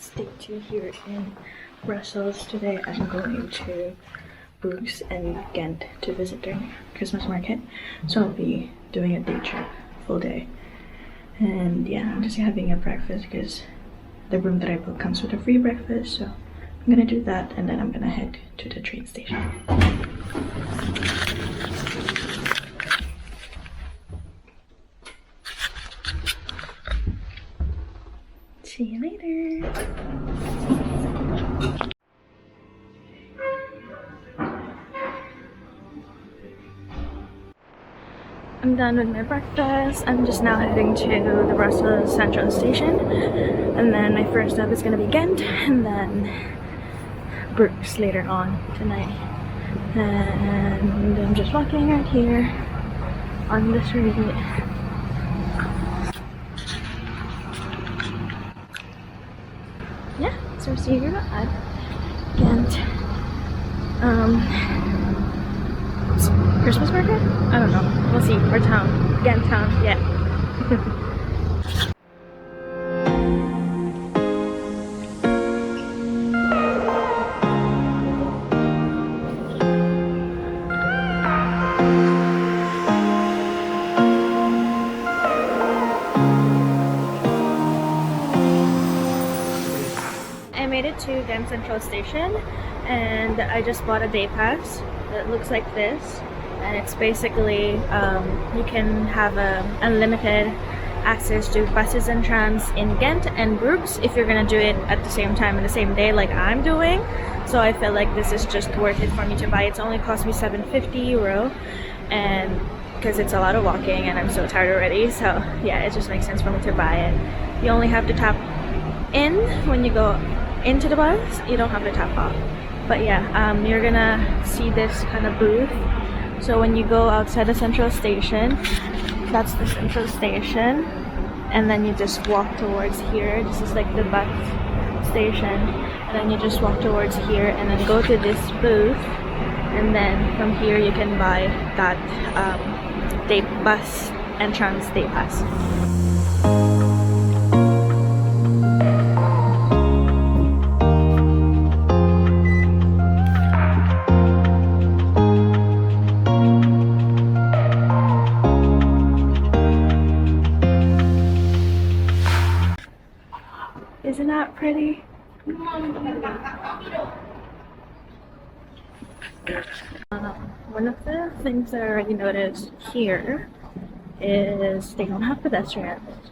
it's day 2 here in Brussels. Today I'm going to Bruges and Ghent to visit their Christmas market. So I'll be doing a day trip, full day. And yeah, I'm just having a breakfast because the room that I booked comes with a free breakfast. So I'm gonna do that and then I'm gonna head to the train station. See you later. I'm done with my breakfast. I'm just now heading to the Brussels Central Station. And then my first stop is gonna be Ghent and then Bruges later on tonight. And I'm just walking right here on the street. Yeah, so see you at Ghent. Christmas market? I don't know. We'll see. Or town. Ghent town. Yeah. I made it to Ghent Central Station and I just bought a day pass that looks like this, and it's basically you can have unlimited access to buses and trams in Ghent and Bruges if you're gonna do it at the same time in the same day like I'm doing. So I feel like this is just worth it for me to buy. It's only cost me €750, and because it's a lot of walking and I'm so tired already, so yeah, it just makes sense for me to buy it. You only have to tap in when you go into the bus, you don't have to tap off. But yeah, you're gonna see this kind of booth. So when you go outside the central station, that's the central station, and then you just walk towards here. This is like the bus station, and then you just walk towards here and then go to this booth, and then from here you can buy that day bus entrance day pass. Isn't that pretty? One of the things that I already noticed here is they don't have pedestrians.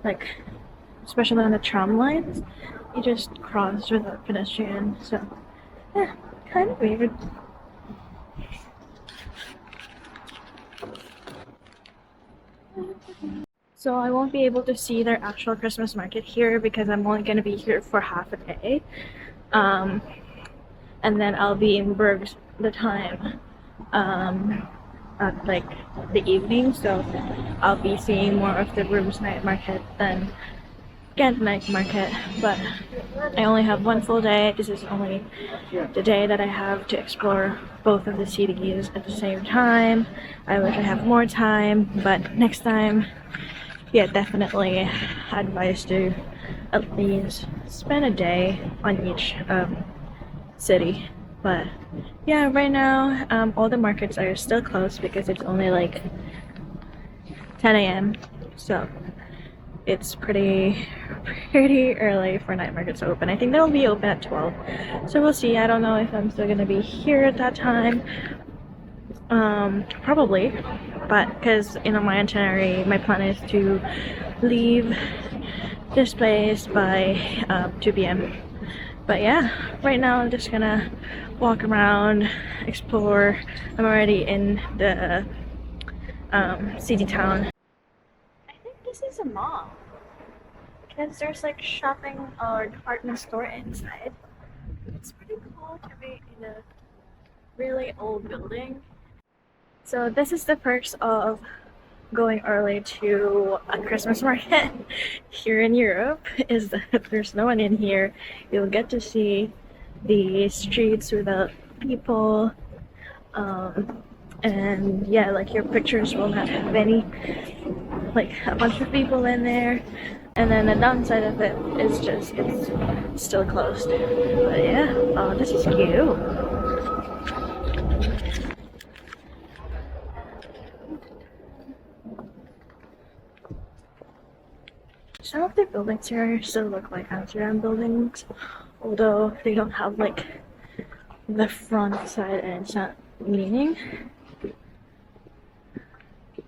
Like, especially on the tram lines, you just cross without pedestrian. So, yeah, kind of weird. So I won't be able to see their actual Christmas market here because I'm only going to be here for half a day. And then I'll be in Bruges the time at like the evening. So I'll be seeing more of the Bruges night market than Ghent night market. But I only have one full day. This is only the day that I have to explore both of the cities at the same time. I wish I have more time, but next time, yeah, definitely advise to at least spend a day on each city. But yeah, right now all the markets are still closed because it's only like 10 a.m. so it's pretty early for night markets to open. I think they'll be open at 12, so we'll see. I don't know if I'm still gonna be here at that time. Probably, but because my itinerary, my plan is to leave this place by 2 p.m. But yeah, right now I'm just gonna walk around, explore. I'm already in the city town. I think this is a mall because there's like shopping or department store inside. It's pretty cool to be in a really old building. So this is the perks of going early to a Christmas market here in Europe, is that there's no one in here. You'll get to see the streets without people, and yeah, like your pictures will not have any, like a bunch of people in there. And then the downside of it is just it's still closed. But yeah, oh, this is cute. Some of the buildings here still look like Amsterdam buildings, although they don't have like the front side and it's not leaning.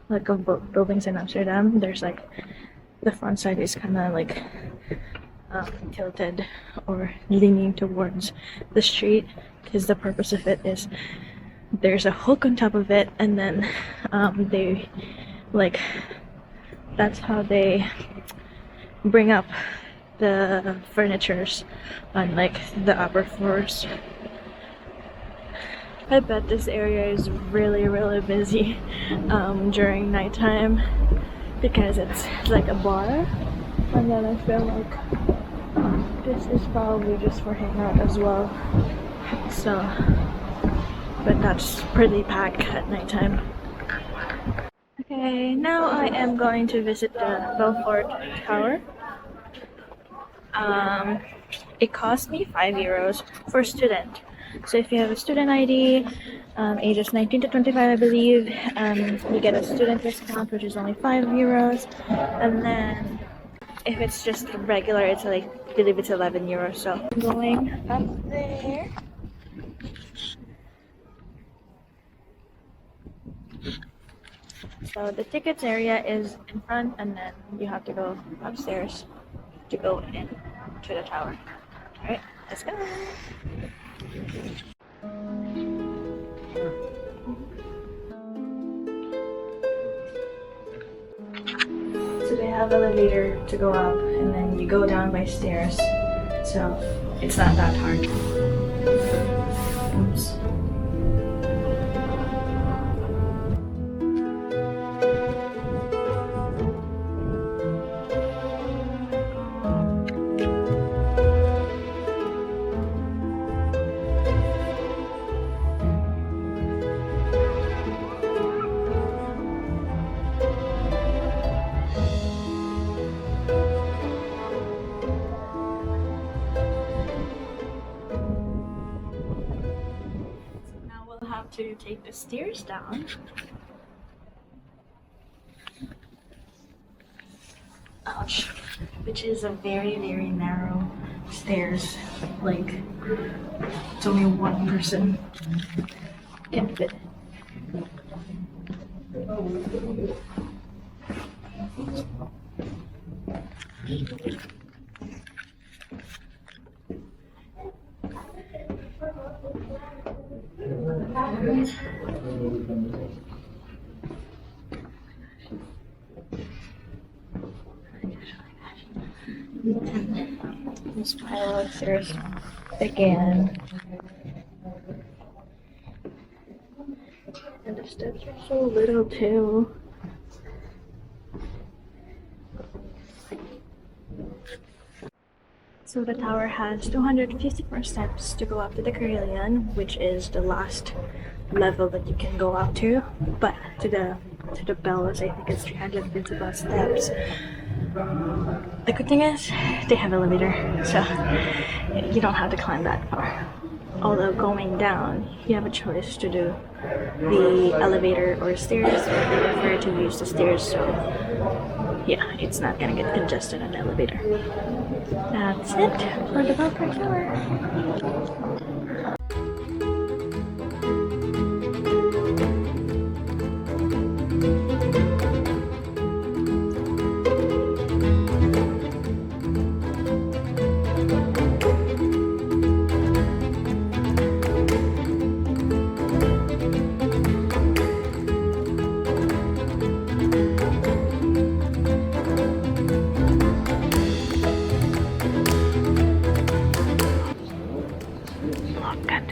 Like of buildings in Amsterdam, there's like the front side is kind of like tilted or leaning towards the street, because the purpose of it is there's a hook on top of it, and then they like that's how they bring up the furnitures on like the upper floors. I bet this area is really busy during nighttime, because it's like a bar, and then I feel like this is probably just for hangout as well. So, but that's pretty packed at nighttime. Okay, now I am going to visit the Belfort Tower. It cost me €5 for student. So if you have a student ID, ages 19 to 25 I believe, you get a student discount, which is only €5. And then if it's just regular, it's like, I believe it's €11. So I'm going up there. So the tickets area is in front, and then you have to go upstairs to go in to the tower. Alright, let's go! So they have elevator to go up, and then you go down by stairs, so it's not that hard. Oops. To take the stairs down. Ouch. Which is a very narrow stairs. Like, it's only one person can fit. This pile of stairs again. And the steps are so little too. So the tower has 254 steps to go up to the Cathedral, which is the last level that you can go up to. But to the bells, I think it's 350 steps. The good thing is they have elevator, so you don't have to climb that far. Although going down, you have a choice to do the elevator or stairs, but I prefer to use the stairs, so yeah, it's not gonna get congested on the elevator. That's it for the Belfry Tower. Look at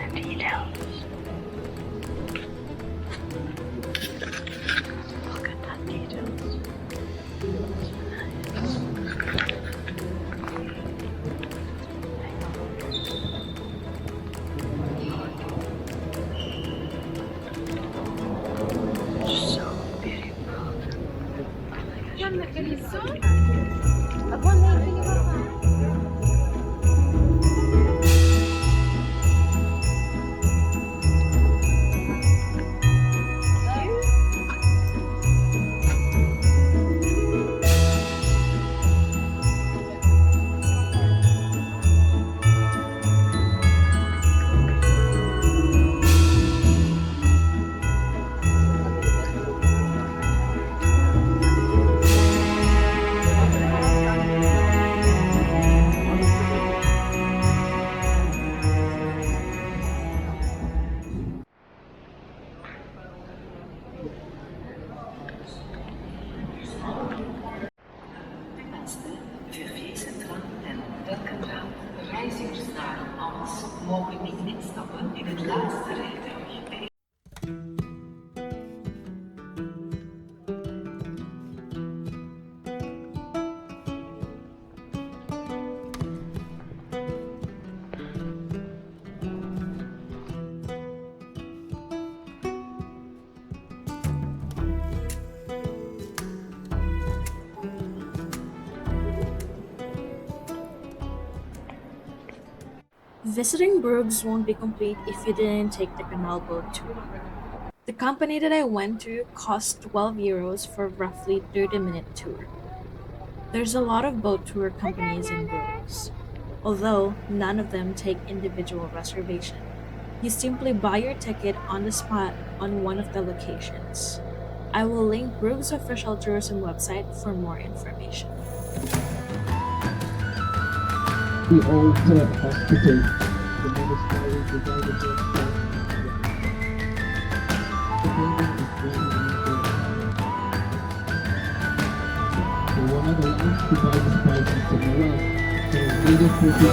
mogen niet instappen in het laatste rijtuig. Visiting Bruges won't be complete if you didn't take the canal boat tour. The company that I went to cost €12 for a roughly 30-minute tour. There's a lot of boat tour companies in Bruges, although none of them take individual reservation. You simply buy your ticket on the spot on one of the locations. I will link Bruges' official tourism website for more information. The old hospital, the monastery divided the building is very important. So one of the lines to buy this price is the Noel. So needed for the